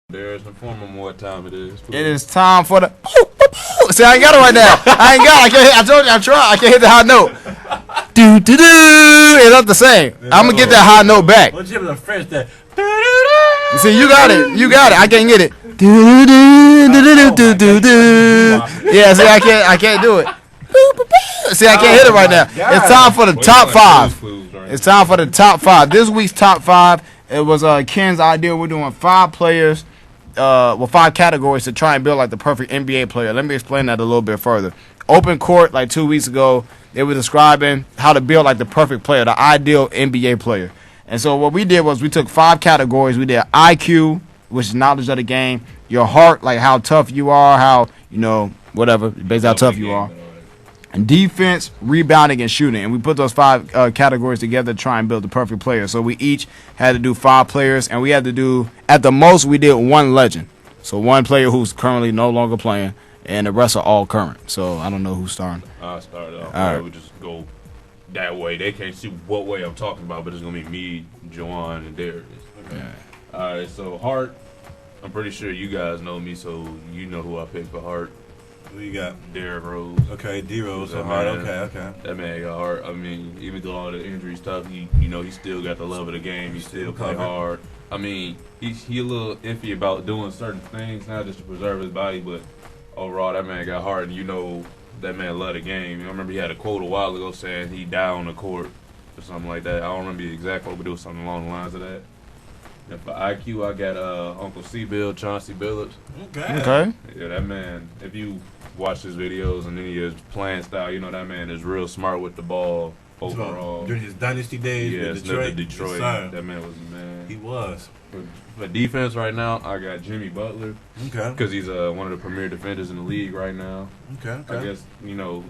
There's inform them what time it is. It is time for the. See, I ain't got it right now. I ain't got it. I can't hit, I told you I tried. I can't hit the high note. Do do do. It's not the same. I'm gonna get that high note back. What's you the French that? See, you got it. You got it. I can't get it. Do do do do do do do. Yeah, see, I can't do it. See, I can't hit it right now. It's time for the top five. It's time for the top five. This week's top five. It was Ken's idea. We're doing 5 players. 5 categories to try and build like the perfect NBA player. Let me explain that a little bit further. Open Court, like 2 weeks ago, they were describing how to build like the perfect player, the ideal NBA player. And so what we did was we took 5 categories. We did IQ, which is knowledge of the game, your heart, like how tough you are, how, whatever, based on how tough you are, and defense, rebounding, and shooting. And we put those 5 categories together to try and build the perfect player. So we each had to do 5 players, and we had to do, at the most, we did 1 legend. So 1 player who's currently no longer playing, and the rest are all current. So I don't know who's starting. I'll start off. All right. We just go that way. They can't see what way I'm talking about, but it's going to be me, Joanne, and Darius. Okay. Yeah. All right, so Hart, I'm pretty sure you guys know me, so you know who I picked for Hart. Who you got? Derrick Rose. Okay, D Rose. That Hart. man- Okay. That man got hard. I mean, even through all the injury stuff, he still got the love of the game. He still play covered. hard. I mean, he a little iffy about doing certain things, not just to preserve his body, but overall, that man got hard, and that man loved the game. I remember he had a quote a while ago saying he died on the court or something like that. I don't remember the exact quote, but it was something along the lines of that. And for IQ, I got Uncle C-Bill, Chauncey Billups. Okay. Yeah, that man, if you watch his videos and any of his playing style, that man is real smart with the ball overall. During his dynasty days with Detroit. Detroit. Yes, That man was a man. he was. For defense right now, I got Jimmy Butler. Okay. Because he's one of the premier defenders in the league right now. Okay. I guess,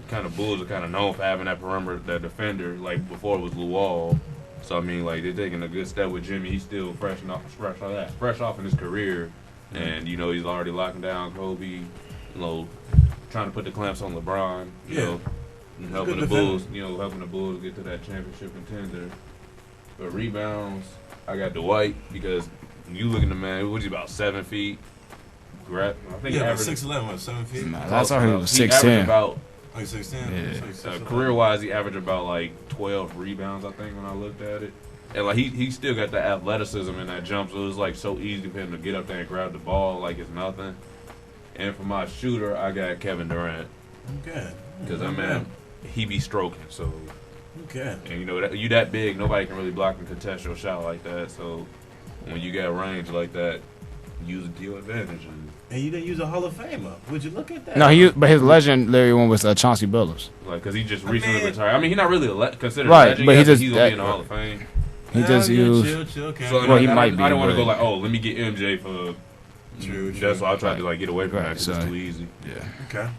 kind of Bulls are kind of known for having that perimeter, that defender, like before it was Luol. So, I mean, like, they're taking a good step with Jimmy. He's still fresh off in his career. And, he's already locking down Kobe, trying to put the clamps on LeBron, and helping the Bulls, helping the Bulls get to that championship contender. But rebounds, I got Dwight because you look at the man, what's he, about 7 feet? I think he about averaged 6'11", 7 feet. Nah, that's how he was He averaged 6'10". about, Like 6'10". Yeah. career-wise, he averaged about like 12 rebounds, I think, when I looked at it. And like he still got the athleticism in that jump, so it was like so easy for him to get up there and grab the ball like it's nothing. And for my shooter, I got Kevin Durant. Okay. Because that man, he be stroking, so. Okay. And you that big, nobody can really block and contest your shot like that. So when you got range like that, use it to your advantage. And you didn't use a Hall of Famer. Would you look at that? No, but his legendary one was Chauncey Billups. Like, because he just recently retired. I mean, he's not really considered Right, a legend, but he yet, just- he's going to be in the Hall of Fame. He just used. Chill, okay. So Well, he I might be, I don't want to but- go like, let me get MJ for. True. That's why I tried to Right. get away from that Right, because it's so- too easy. Yeah.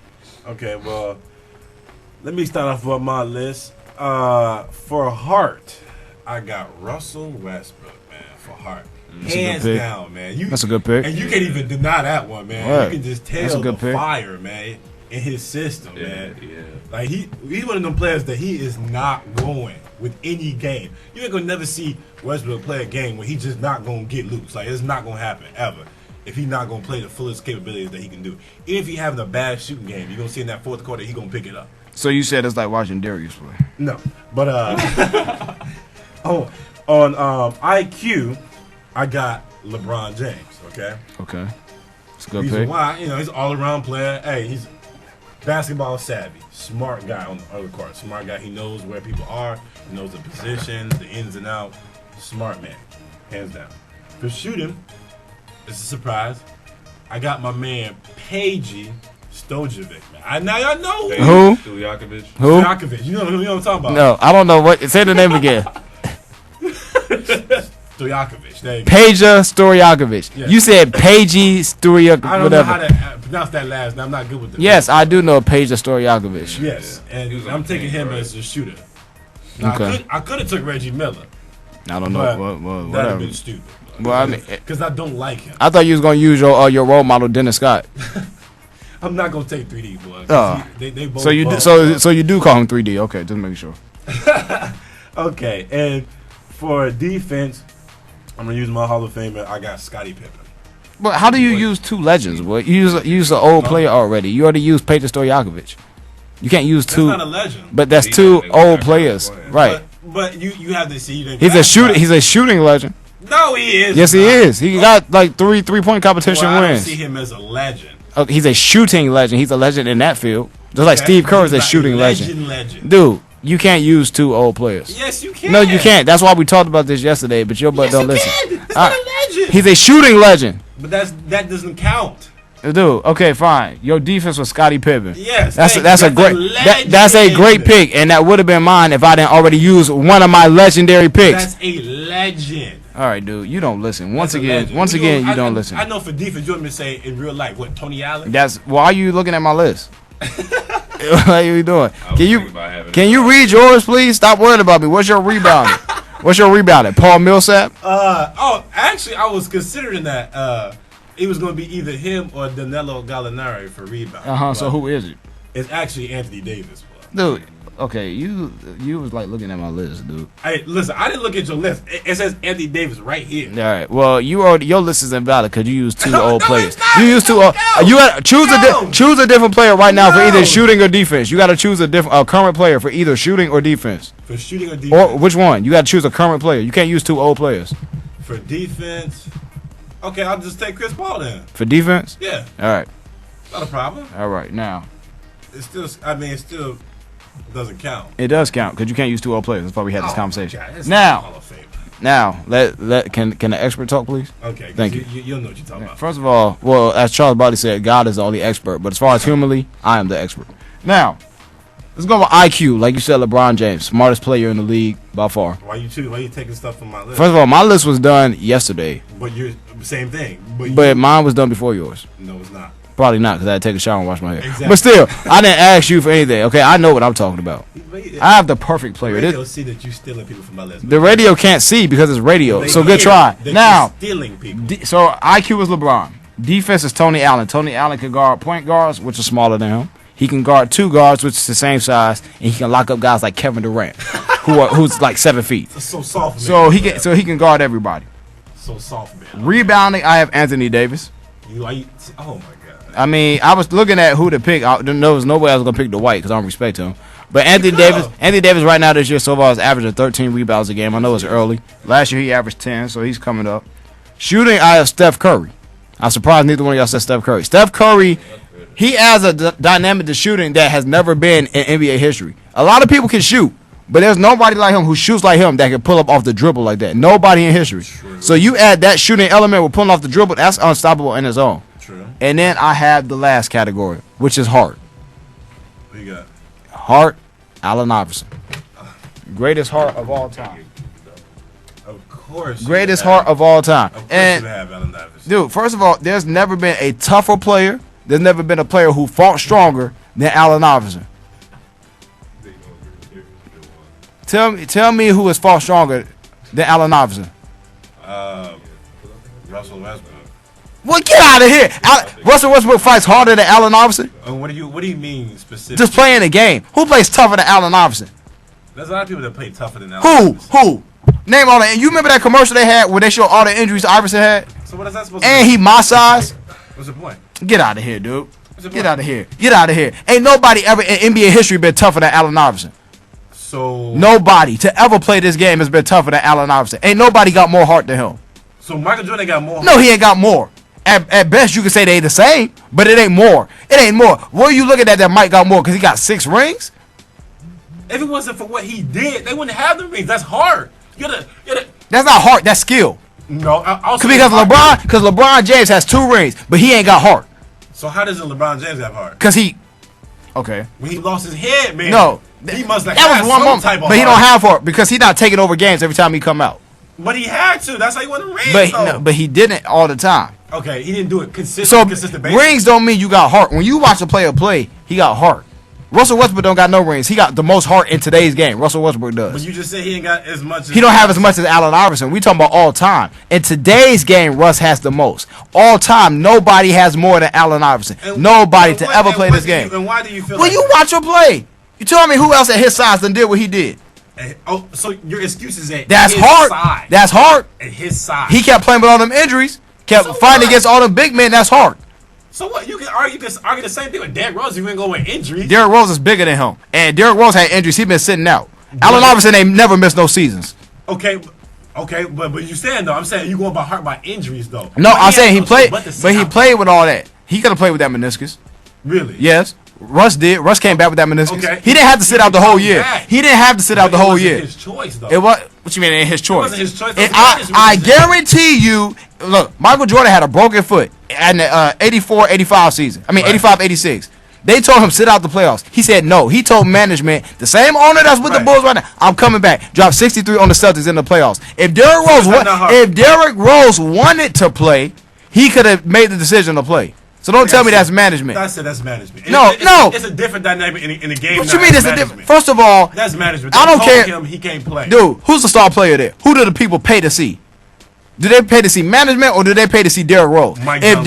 Okay, well, let me start off with my list. For Hart, I got Russell Westbrook, man, for Hart. That's a good Hands pick. down, man. That's a good pick. And you can't even deny that one, man. Right. You can just That's a tell the good pick. fire, man, in his system, Yeah, man. yeah. Like, he's one of them players that he is not going with any game. You ain't going to never see Westbrook play a game where he's just not going to get loose. Like, it's not going to happen, ever, if he's not going to play the fullest capabilities that he can do. Even if he's having a bad shooting game, you're going to see in that fourth quarter he's going to pick it up. So you said it's like watching Darius play. No. But, on IQ, I got LeBron James, okay? Okay. It's a good Reason pick. why, he's an all-around player. Hey, he's basketball savvy, smart guy on the other court. Smart guy. He knows where people are. He knows the positions, the ins and outs. Smart man, hands down. For shooting, it's a surprise. I got my man Peja Stojakovic, man. Now y'all know Who? Stojakovic. Who? Stojakovic. You know what I'm talking about? No, I don't know what. Say the name again. Stojakovic. There you go. Peja Stojakovic. Yeah. You said Peji Stojakovic. I don't Whatever. know how to pronounce that last name. I'm not good with the Yes, I do know Peja Stojakovic. Yes, and He was on I'm the taking team, him right? as a shooter. Now, Okay. I could have took Reggie Miller, I don't but know. that'd have Whatever. been stupid. Well, I mean, because I don't like him. I thought you was gonna use your role model Dennis Scott. I'm not gonna take 3D, boy. 'cause Oh. they both. So you do, ball. so you do call him 3D. Okay, just make sure. Okay, and for defense, I'm gonna use my Hall of Famer. I got Scottie Pippen. But how do you use two legends? Boy? You use an old player already. You already used Peja Stojakovic. You can't use two. That's not a legend. But that's two old players, right? But you have to see. He's a shooting. He's a shooting legend. No, he is. Yes, he is. He got like 3-point competition I don't wins. see him as a legend. Oh, he's a shooting legend. He's a legend in that field. Just like Steve Kerr is a shooting legend. Dude, you can't use two old players. Yes, you can. No, you can't. That's why we talked about this yesterday, but your butt don't listen. It's not a legend. He's a shooting legend. But that doesn't count. Dude, okay, fine. Your defense was Scottie Pippen. Yes, that's a great pick, and that would have been mine if I didn't already use one of my legendary picks. That's a legend. All right, dude, you don't listen. Once That's again, you don't listen. I know for defense, you want me to say in real life, what, Tony Allen? Why are you looking at my list? What are you doing? Can you read yours, please? Stop worrying about me. What's your rebounding? Paul Millsap? Actually, I was considering that. It was going to be either him or Danilo Gallinari for rebound. So who is it? It's actually Anthony Davis, bro. Dude, okay, you was like looking at my list, dude. Hey, listen, I didn't look at your list. It says Anthony Davis right here. All right. Well, your list is invalid because you used two old players. It's not. You used two. You got choose a different player right now for either shooting or defense. You got to choose a current player for either shooting or defense. For shooting or defense. Or which one? You got to choose a current player. You can't use two old players. For defense. Okay, I'll just take Chris Paul then. For defense? Yeah. All right. Not a problem. All right. Now. It still doesn't count. It does count because you can't use two old players. That's why we had this conversation. God, Now, can the expert talk, please? Okay. Thank you. You'll know what you're talking about. First of all, well, as Charles Barkley said, God is the only expert. But as far as humanly, I am the expert. Now, let's go with IQ. Like you said, LeBron James, smartest player in the league by far. Why you taking stuff from my list? First of all, my list was done yesterday. But you're same thing. But mine was done before yours. No, it's not. Probably not because I had to take a shower and wash my hair. Exactly. But still, I didn't ask you for anything. Okay, I know what I'm talking about. I have the perfect player. The radio see that you stealing people from my list. The radio can't see because it's radio. So good try. Now, stealing people. So IQ is LeBron. Defense is Tony Allen. Tony Allen can guard point guards, which are smaller than him. He can guard two guards, which is the same size, and he can lock up guys like Kevin Durant, who's like 7 feet. That's so soft. So he can guard everybody. So soft, man. Rebounding, I have Anthony Davis. Oh my god. I mean, I was looking at who to pick. There was no way I was gonna pick the white because I don't respect him. But Anthony Davis right now this year so far is averaging 13 rebounds a game. I know it's early. Last year he averaged 10, so he's coming up. Shooting, I have Steph Curry. I'm surprised neither one of y'all said Steph Curry. Steph Curry, he has a dynamic to shooting that has never been in NBA history. A lot of people can shoot, but there's nobody like him who shoots like him that can pull up off the dribble like that. Nobody in history. True. So you add that shooting element with pulling off the dribble, that's unstoppable in its own. True. And then I have the last category, which is heart. What you got? Heart, Allen Iverson. Greatest heart of all time. Of course. Greatest heart of all time. Of course and you have Allen Iverson. Dude, first of all, there's never been a tougher player. There's never been a player who fought stronger than Allen Iverson. Tell me who has fought stronger than Allen Iverson. Russell Westbrook. Well, get out of here. Russell Westbrook fights harder than Allen Iverson. What do you mean specifically? Just playing the game. Who plays tougher than Allen Iverson? There's a lot of people that play tougher than Allen Iverson. Who? Name all the. You remember that commercial they had where they showed all the injuries Iverson had? So what is that supposed to And be? he my size. What's the point? Get out of here, dude. Get out of here. Get out of here. Ain't nobody ever in NBA history been tougher than Allen Iverson. So nobody to ever play this game has been tougher than Allen Iverson. Ain't nobody got more heart than him. So Michael Jordan got more heart? No, he ain't got more. At best, you can say they the same, but it ain't more. It ain't more. What are you looking at that Mike got more because he got 6 rings? If it wasn't for what he did, they wouldn't have the rings. That's hard. That's not heart. That's skill. No, because LeBron James has 2 rings, but he ain't got heart. So how does LeBron James have heart? Because he, okay. When he lost his head, man. No, he must have that had was one some moment, type of but he heart. don't have heart because he's not taking over games every time he come out. But he had to. That's how he won the rings. But he didn't all the time. Okay, he didn't do it consistent basis. Rings don't mean you got heart. When you watch a player play, he got heart. Russell Westbrook don't got no rings. He got the most heart in today's game. Russell Westbrook does. But you just said he ain't got as much. He don't have as much as Allen Iverson. We talking about all time. In today's game, Russ has the most. All time, nobody has more than Allen Iverson. Nobody to ever play this game. And why do you feel? Well, you watch him play. You tell me who else at his size done did what he did. So your excuse is that that's hard. That's hard. At his size, he kept playing with all them injuries. kept fighting against all the big men. That's hard. So what? You can argue the same thing with Derrick Rose. You ain't go with injuries. Derrick Rose is bigger than him, and Derrick Rose had injuries. He been sitting out. Allen Iverson ain't never missed no seasons. Okay, but you saying though? I'm saying you going by injuries though. No, I'm saying he played, but he played with all that. He could have played with that meniscus. Really? Yes. Russ did. Russ came back with that meniscus. Okay. He didn't have to sit out the whole year. He didn't have to sit out the whole year. His choice though. It was. What you mean? It his choice. It wasn't his choice. And I guarantee you. Look, Michael Jordan had a broken foot in the 84-85 season. I mean, 85-86. They told him sit out the playoffs. He said no. He told management, the same owner that's with the Bulls right now, I'm coming back. Dropped 63 on the Celtics in the playoffs. If Derrick Rose wanted to play, he could have made the decision to play. So don't tell me that's management. I said that's management. No. It's a different dynamic in the game. What you mean it's a different? First of all, that's management. I don't care. Him, he can't play. Dude, who's the star player there? Who do the people pay to see? Do they pay to see management or do they pay to see Derrick Rose? If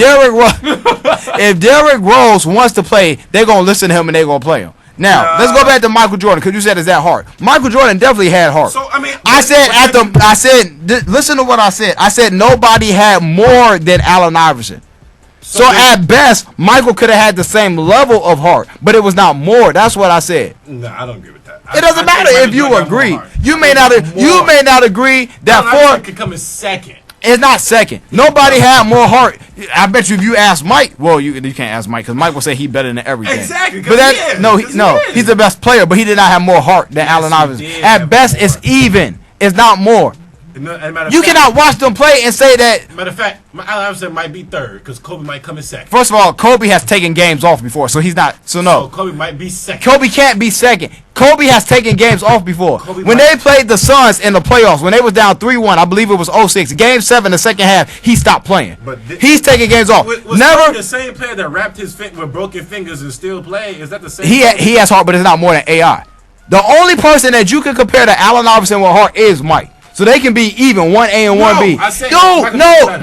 Derrick Rose wants to play, they're gonna listen to him and they're gonna play him. Now let's go back to Michael Jordan because you said it's that hard. Michael Jordan definitely had heart. So I mean, listen to what I said. I said nobody had more than Allen Iverson. So at best, Michael could have had the same level of heart, but it was not more. That's what I said. No, I don't agree with that. It doesn't matter if you agree. You may not agree that Allen could come in second. It's not second. Nobody had more heart. I bet you if you ask Mike, well, you can't ask Mike because Mike will say he better than everything. Exactly. But he's the best player, but he did not have more heart than Allen Iverson. At best, it's even. It's not more. You cannot watch them play and say that. Matter of fact, Allen Iverson might be third because Kobe might come in second. First of all, Kobe has taken games off before, so he's not. So no. So Kobe might be second. Kobe can't be second. Kobe has taken games off before. When they played the Suns in the playoffs, when they was down 3-1, I believe it was 06. Game 7, the second half, he stopped playing. He's taking games off. Was Never the same player that wrapped his with broken fingers and still play. Is that the same? He has heart, but it's not more than AI. The only person that you can compare to Allen Iverson with heart is Mike. So they can be even 1A and 1B.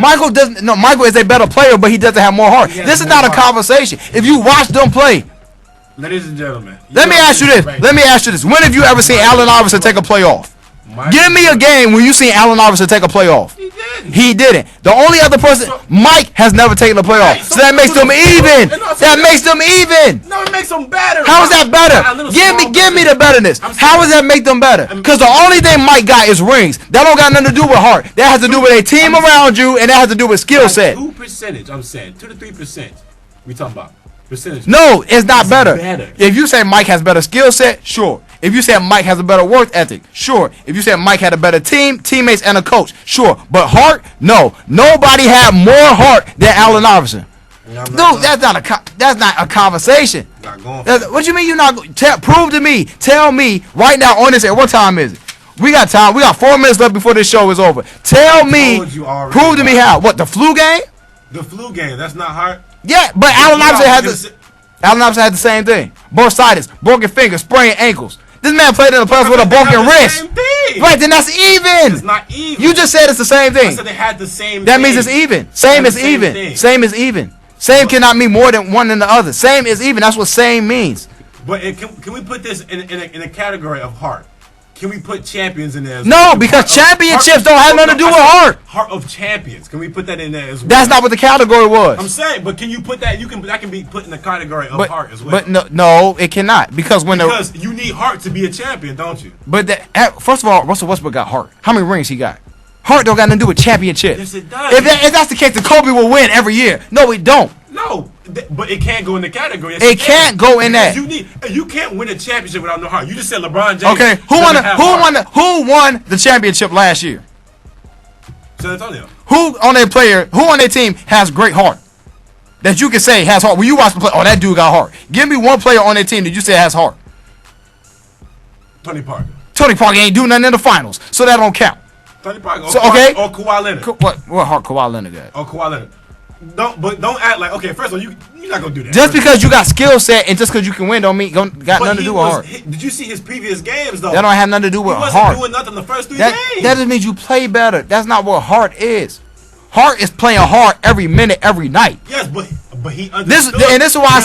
Michael doesn't. No, Michael is a better player, but he doesn't have more heart. This is not a conversation. If you watch them play, ladies and gentlemen, let me ask you this. When have you ever seen Allen Iverson take a playoff? Give me a game when you seen Allen Iverson take a playoff. He didn't. The only other person, Mike, has never taken a playoff. So that makes them even. That makes them even. No, it makes them better. How is that better? Give me the betterness. How does that make them better? Because the only thing Mike got is rings. That don't got nothing to do with heart. That has to do with a team around you, and that has to do with skill set. 2%. I'm saying 2 to 3%. We talking about percentage. No, it's not better. If you say Mike has better skill set, sure. If you say Mike has a better work ethic, sure. If you say Mike had a better teammates, and a coach, sure. But heart, no. Nobody had more heart than Allen Iverson. Dude, that's not a conversation. What you mean you're not? Prove to me. Tell me right now on this air. What time is it? We got time. We got 4 minutes left before this show is over. Tell me. Prove to me how. What, the flu game? The flu game. That's not heart. Yeah, but Allen Iverson had the same thing. Bursitis, broken fingers, sprained ankles. This man played in the playoffs with a broken wrist. Right, then that's even. It's not even. You just said it's the same thing. I said they had the same That means it's even. Same is even. Same is even. Same cannot mean more than one than the other. Same is even. That's what same means. But can we put this in a category of heart? Can we put champions in there? No, because championships don't have nothing to do with heart. Heart of champions. Can we put that in there as well? That's not what the category was. I'm saying, but can you put that? That can be put in the category of heart as well. But no, it cannot because you need heart to be a champion, don't you? But first of all, Russell Westbrook got heart. How many rings he got? Heart don't got nothing to do with championships. Yes, it does. If that's the case, then Kobe will win every year. No, it don't. No, but it can't go in the category. Yes, it can't go in that. You can't win a championship without no heart. You just said LeBron James. Okay, who won the championship last year? San Antonio. Who on their team has great heart? That you can say has heart. When you watch the play, that dude got heart. Give me one player on their team that you say has heart. Tony Parker. Tony Parker ain't doing nothing in the finals, so that don't count. Tony Parker. Or Kawhi Leonard. What heart Kawhi Leonard got? Or Kawhi Leonard. Don't act like first of all you're not gonna do that. Just because you got skill set and just because you can win don't mean got nothing to do with heart. Did you see his previous games though? That don't have nothing to do with heart. He wasn't doing nothing the first 3 games. That just means you play better. That's not what heart is. Heart is playing hard every minute, every night. Yes, but he understood. This is why I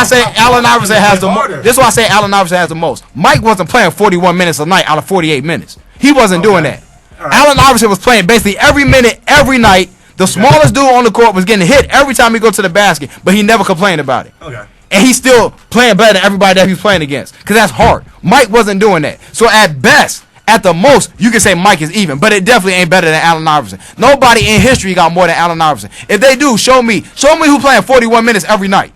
say Allen Iverson has the most. This is why I say Allen Iverson has the most. Mike wasn't playing 41 minutes a night out of 48 minutes. He wasn't doing that. Right. Allen Iverson was playing basically every minute, every night. The smallest dude on the court was getting hit every time he go to the basket, but he never complained about it. Okay. And he's still playing better than everybody that he's playing against. Because that's hard. Mike wasn't doing that. So at best, at the most, you can say Mike is even. But it definitely ain't better than Allen Iverson. Nobody in history got more than Allen Iverson. If they do, show me. Show me who playing 41 minutes every night.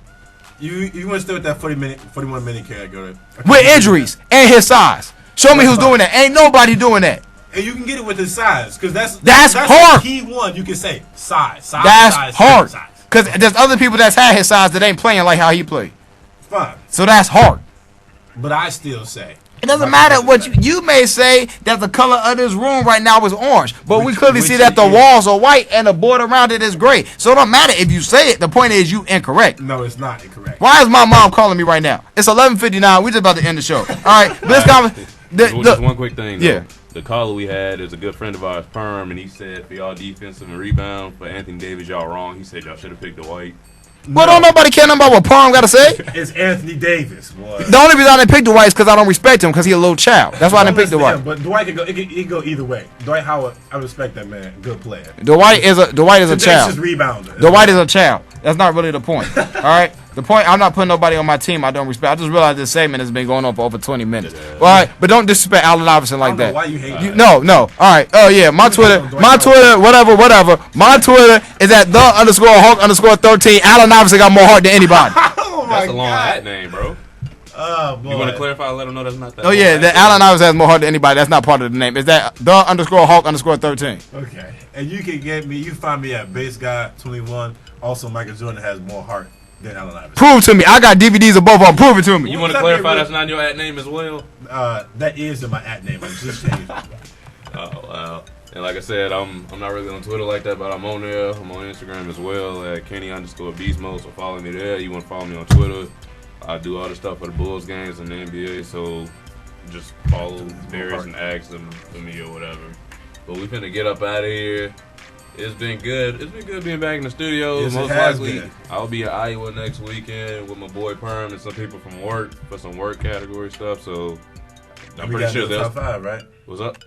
You want to stay with that 41 minute category. With injuries and his size. Show me who's doing that. Ain't nobody doing that. And you can get it with his size. Because that's hard. The key one. You can say size. That's hard. Size. Because there's other people that's had his size that ain't playing like how he played. Fine. So that's hard. But I still say. It doesn't matter what you may say that the color of this room right now is orange. But we clearly see that the walls are white and the board around it is gray. So it don't matter if you say it. The point is you incorrect. No, it's not incorrect. Why is my mom calling me right now? It's 11:59. We just about to end the show. All right. But Just one quick thing. Yeah. The caller we had is a good friend of ours, Perm, and he said for y'all defensive and rebound, for Anthony Davis, y'all wrong. He said y'all should have picked the white. But don't nobody care about what Palm got to say. It's Anthony Davis, boy. The only reason I didn't pick the white is because I don't respect him because he a little child. That's why I didn't pick the white. But Dwight could go. It could go either way. Dwight Howard, I respect that man. Good player. The white is a child. Just rebounder. The white is a child. That's not really the point. All right. The point. I'm not putting nobody on my team I don't respect. I just realized this segment has been going on for over 20 minutes. All right. But don't disrespect Allen Iverson like that. Why you hate that? No. All right. Oh yeah. My Twitter. Whatever. My Twitter is at _Hulk_13. Allen Iverson got more heart than anybody. Oh my That's a long God. at name, bro. Oh boy. You want to clarify? Let them know that's not that. Oh yeah. That Allen Iverson has more heart than anybody. That's not part of the name. Is that _Hulk_13? Okay. And you can get me. You can find me at Base Guy 21. Also, Michael Jordan has more heart than Allen Iverson. Prove to me. I got DVDs of both of them. Prove it to me. You want to clarify that's not your at name as well? That is in my at name. I just changed it. Oh wow. And like I said, I'm not really on Twitter like that, but I'm on there. I'm on Instagram as well at Kenny_Beastmode. So follow me there. You want to follow me on Twitter? I do all the stuff for the Bulls games and the NBA. So just follow Darius and ask them for me or whatever. But we finna get up out of here. It's been good. It's been good being back in the studio. Yes, Most likely, I'll be at Iowa next weekend with my boy Perm and some people from work for some work category stuff. So I'm pretty sure top 5, right? What's up?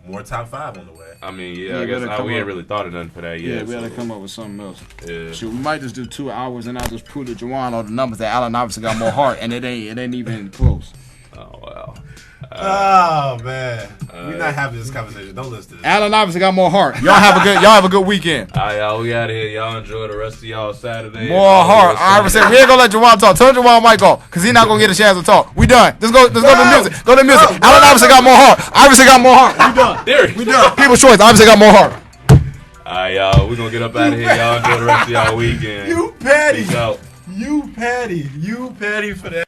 More top 5 on the way. I mean, I guess we ain't really thought of nothing for that yet. Yeah, we had to come up with something else. Yeah. Shoot, we might just do 2 hours and I'll just prove to Juwan all the numbers that Allen Iverson got more heart and it ain't even close. Oh wow. Oh man, we're not having this conversation. Don't listen to this. Allen Iverson got more heart. Y'all have a good weekend. All right, y'all, we out of here. Y'all enjoy the rest of y'all Saturday. More heart. Iverson, we ain't gonna let Juwan talk. Turn Juwan mic off, cause he's not gonna get a chance to talk. We done. Let's go to music. Go to music. Allen Iverson got more heart. Iverson got more heart. We done. There. We done. People's choice. Iverson got more heart. All right, y'all. We gonna get up out of here. Y'all enjoy the rest of y'all weekend. You petty. Peace out. You petty for that.